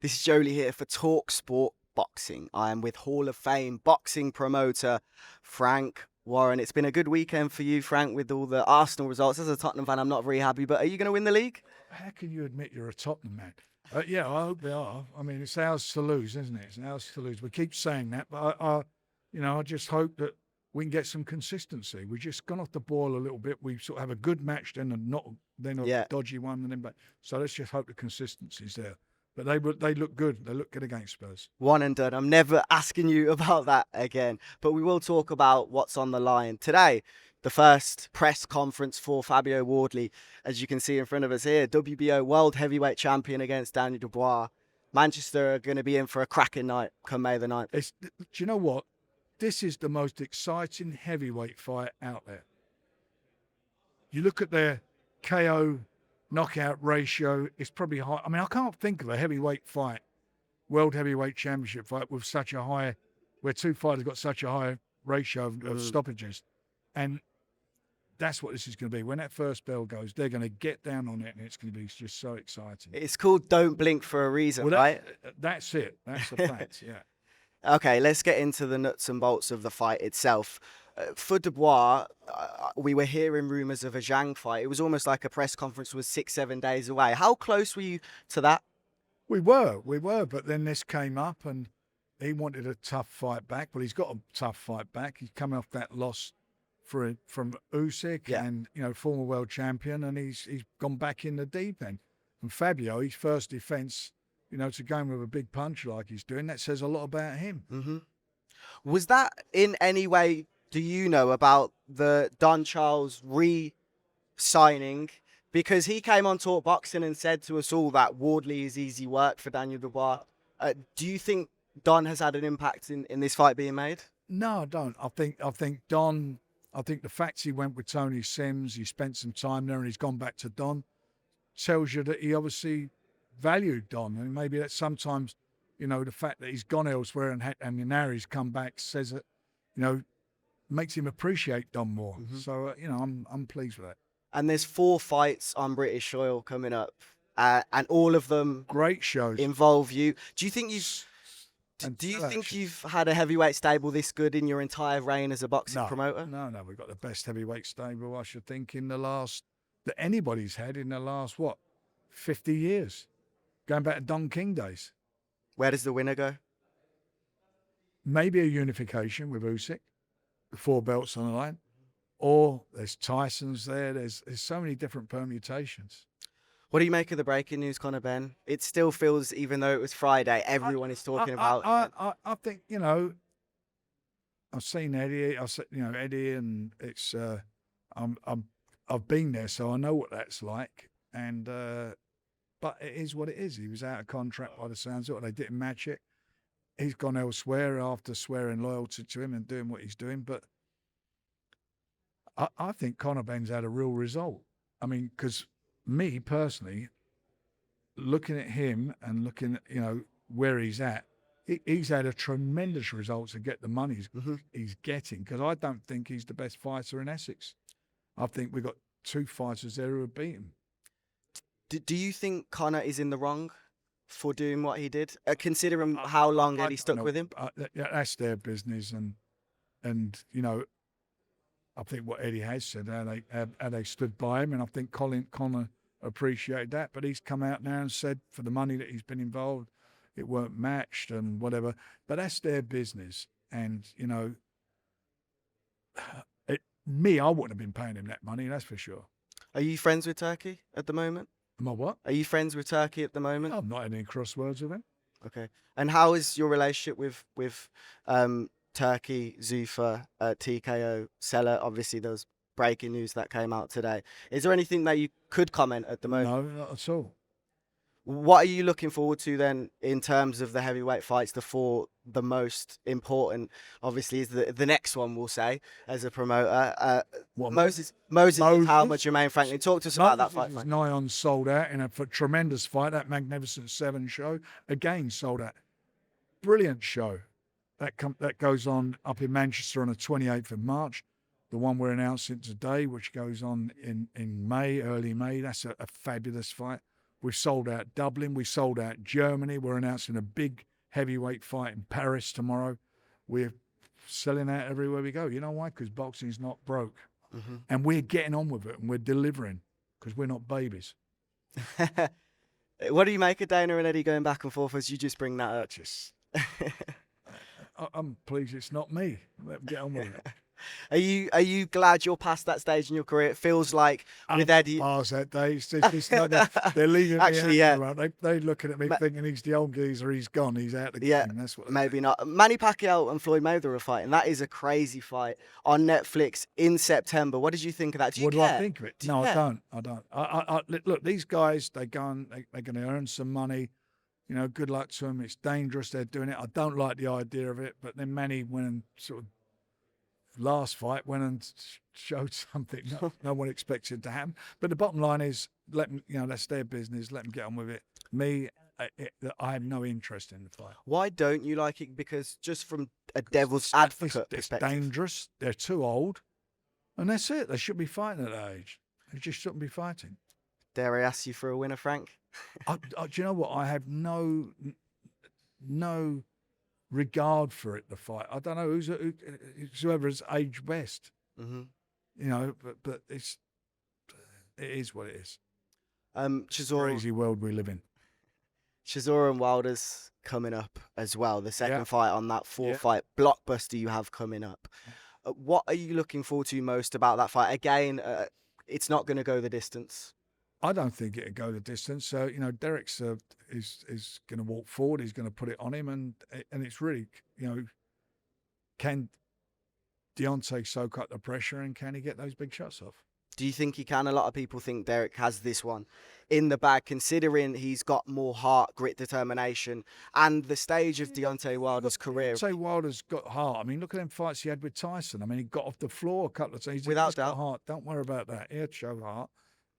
This is Jolie here for talkSPORT Boxing. I am with Hall of Fame boxing promoter Frank Warren. It's been a good weekend for you, Frank, with all the Arsenal results. As a Tottenham fan, I'm not very happy, but are you going to win the league? How can you admit you're a Tottenham man? Yeah, I hope they are. I mean, it's ours to lose, isn't it? It's ours to lose. We keep saying that, but I just hope that we can get some consistency. We've just gone off the boil a little bit. We sort of have a good match, then a Yeah, dodgy one, and then back. So let's just hope the consistency's there. But they look good. They look good against Spurs. one and done. I'm never asking you about that again, but we will talk about what's on the line today. The first press conference for Fabio Wardley, as you can see in front of us here, WBO World Heavyweight Champion against Daniel Dubois. Manchester are going to be in for a cracking night come May the 9th. Do you know what? This is the most exciting heavyweight fight out there. You look at their KO knockout ratio, it's probably high. I mean, I can't think of a heavyweight fight, world heavyweight championship fight with such a high, where two fighters got such a high ratio of stoppages. And that's what this is going to be. When that first bell goes, they're going to get down on it, and it's going to be just so exciting. It's called Don't Blink for a reason, Well, right? that's it. That's the fact, yeah. Okay, let's get into the nuts and bolts of the fight itself. For Dubois, we were hearing rumours of a Zhang fight. It was almost like a press conference was 6-7 days away. How close were you to that? We were, but then this came up, and he wanted a tough fight back. Well, he's got a tough fight back. He's coming off that loss from Usyk, Yeah. and former world champion, and he's gone back in the deep end. And Fabio, his first defence, to go in with a big punch like he's doing, that says a lot about him. hmm Was that in any way, do you know about the Don Charles re-signing? Because he came on Talk Boxing and said to us all that Wardley is easy work for Daniel Dubois. Do you think Don has had an impact in this fight being made? No, I don't. I think Don. I think the fact he went with Tony Sims, he spent some time there, and he's gone back to Don, tells you that he obviously valued Don, and maybe that sometimes, the fact that he's gone elsewhere and now he's come back says that, makes him appreciate Don more. So I'm pleased with that. And there's 4 fights on British soil coming up, and all of them Great shows. involve you. Do you think And do you still think action. you've had a heavyweight stable this good in your entire reign as a boxing No, promoter? no, we've got the best heavyweight stable, I should think, that anybody's had in the last 50 years, going back to Don King days. Where does the winner go? Maybe a unification with Usyk, 4 belts on the line, or there's Tyson's there. There's so many different permutations. What do you make of the breaking news, Conor Benn? It still feels, even though it was Friday, everyone is talking about it. I think I've seen Eddie. I've seen Eddie, and it's I've been there, so I know what that's like. And but it is what it is. He was out of contract by the sounds of it. They didn't match it. He's gone elsewhere after swearing loyalty to him and doing what he's doing. But I think Conor Benn's had a real result. I mean, because me personally, looking at him and looking at where he's at, he's had a tremendous result to get the money he's getting. Because I don't think he's the best fighter in Essex. I think we've got 2 fighters there who have beat him. Do you think Conor is in the wrong for doing what he did, considering how long Eddie stuck with him? That's their business, and I think what Eddie has said, how they stood by him, and I think Conor appreciated that. But he's come out now and said for the money that he's been involved, it weren't matched and whatever. But that's their business, and I wouldn't have been paying him that money, that's for sure. Are you friends with Turkey at the moment? Am I what? Are you friends with Turkey at the moment? I'm not in any crosswords with him. Okay. And how is your relationship with Turkey, Zuffa, TKO, Seller? Obviously, there was breaking news that came out today. Is there anything that you could comment at the moment? No, not at all. What are you looking forward to then in terms of the heavyweight fights? The most important, obviously, is the next one, we'll say, as a promoter. Moses is Halbert, Jermaine Franklin. Talk to us about that fight. Moses is nigh on sold out in a tremendous fight. That Magnificent 7 show, again, sold out. Brilliant show. That goes on up in Manchester on the 28th of March. The one we're announcing today, which goes on in May, early May, that's a fabulous fight. We've sold out Dublin. We sold out Germany. We're announcing a big heavyweight fight in Paris tomorrow. We're selling out everywhere we go. You know why? Because boxing's not broke. Mm-hmm. And we're getting on with it and we're delivering because we're not babies. What do you make of Dana and Eddie going back and forth as you just bring that up? I'm pleased it's not me. Let them get on with it. Are you glad you're past that stage in your career? It feels like with Eddie. Past that day, they're leaving Actually, me yeah. out. They're looking at me thinking he's the old geezer. He's gone. He's out the game. That's what. Maybe not. Manny Pacquiao and Floyd Mayweather are fighting. That is a crazy fight on Netflix in September. What did you think of that? What do I think of it? No, care? I don't. I look, these guys, they're going to earn some money. You know, good luck to them. It's dangerous. They're doing it. I don't like the idea of it. But then Manny went and sort of last fight went and showed something no one expected to happen. But the bottom line is, let them, that's their business. Let them get on with it. Me, I have no interest in the fight. Why don't you like it? Because just from a devil's advocate it's perspective, dangerous. They're too old, and that's it. They shouldn't be fighting at that age. They just shouldn't be fighting. Dare I ask you for a winner, Frank? Do you know what? I have no regard for it. The fight. I don't know whoever's age best. Mm-hmm. But it is what it is. Chisora, crazy world we live in. Chisora and Wilder's coming up as well. The second fight on that four-fight blockbuster you have coming up. What are you looking forward to most about that fight? Again, it's not going to go the distance. I don't think it'll go the distance. Derek's is going to walk forward. He's going to put it on him, and it's really, can Deontay soak up the pressure and can he get those big shots off? Do you think he can? A lot of people think Derek has this one in the bag, considering he's got more heart, grit, determination, and the stage of Deontay Wilder's career. Deontay Wilder's got heart. I mean, look at them fights he had with Tyson. I mean, he got off the floor a couple of times. Without doubt. Heart. Don't worry about that. He had show heart.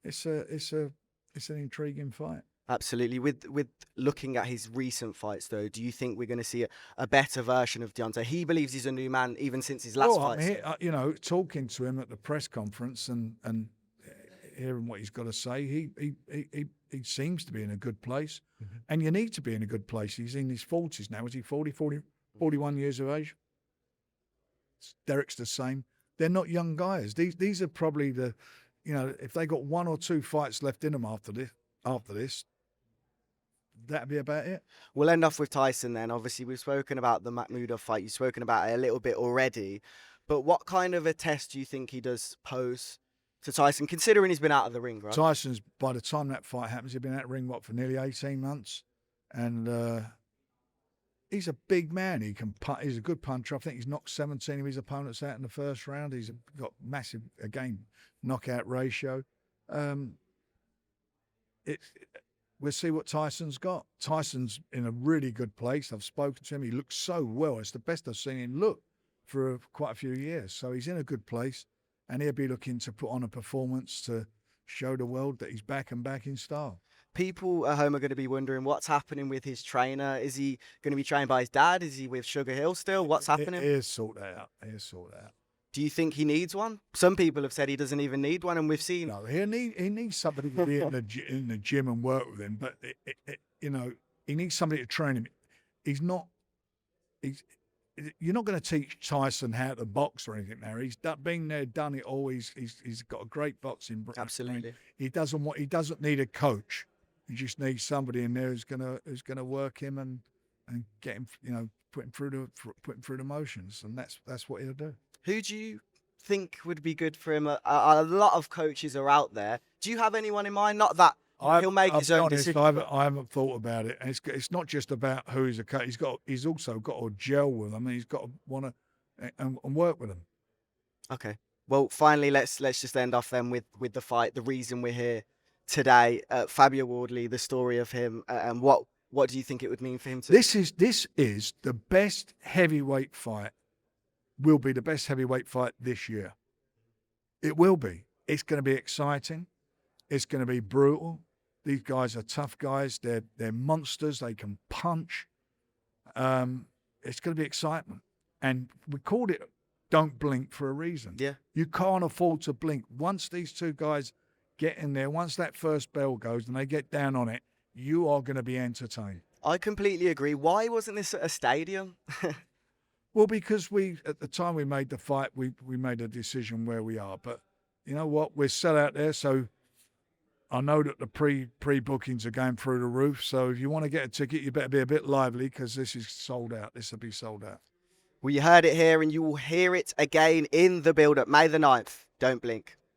It's an intriguing fight. Absolutely. With looking at his recent fights, though, do you think we're going to see a better version of Deontay? He believes he's a new man even since his last fight. Talking to him at the press conference and hearing what he's got to say, he seems to be in a good place. Mm-hmm. And you need to be in a good place. He's in his 40s now. Is he 41 years of age? Derek's the same. They're not young guys. These are probably if they got one or two fights left in them after this, that'd be about it. We'll end off with Tyson then. Obviously, we've spoken about the Makhmudov fight. You've spoken about it a little bit already. But what kind of a test do you think he does pose to Tyson, considering he's been out of the ring, right? Tyson's, by the time that fight happens, he's been out of the ring, for nearly 18 months. And he's a big man. He can punch. He's a good puncher. I think he's knocked 17 of his opponents out in the first round. He's got massive, again, knockout ratio. We'll see what Tyson's got. Tyson's in a really good place. I've spoken to him. He looks so well. It's the best I've seen him look for quite a few years. So he's in a good place, and he'll be looking to put on a performance to show the world that he's back and back in style. People at home are going to be wondering what's happening with his trainer. Is he going to be trained by his dad? Is he with Sugar Hill still? What's happening? He'll sort that out. Do you think he needs one? Some people have said he doesn't even need one, and we've seen. No, he needs somebody to be in the gym and work with him. But he needs somebody to train him. You're not going to teach Tyson how to box or anything now. He's been there, done it all. He's got a great boxing brain. Absolutely. He doesn't need a coach. He just needs somebody in there who's gonna work him and get him, put him through the motions, and that's what he'll do. Who do you think would be good for him? A lot of coaches are out there. Do you have anyone in mind? Not that he'll make his own decision. I haven't thought about it. And it's not just about who he's a coach. He's also got to gel with them, and he's got to want to and work with them. Okay. Well, finally, let's just end off then with the fight. The reason we're here today, Fabio Wardley, the story of him, and what do you think it would mean for him to? This is the best heavyweight fight. Will be the best heavyweight fight this year. It will be. It's going to be exciting. It's going to be brutal. These guys are tough guys. They're monsters. They can punch. It's going to be excitement. And we called it "Don't Blink" for a reason. Yeah. You can't afford to blink. Once these two guys get in there. Once that first bell goes and they get down on it, you are going to be entertained. I completely agree. Why wasn't this at a stadium? Well, because at the time we made the fight, we made a decision where we are. But you know what? We're still out there, so I know that the pre-bookings are going through the roof. So if you want to get a ticket, you better be a bit lively because this is sold out. This will be sold out. Well, you heard it here and you will hear it again in the build-up. May the 9th. Don't blink.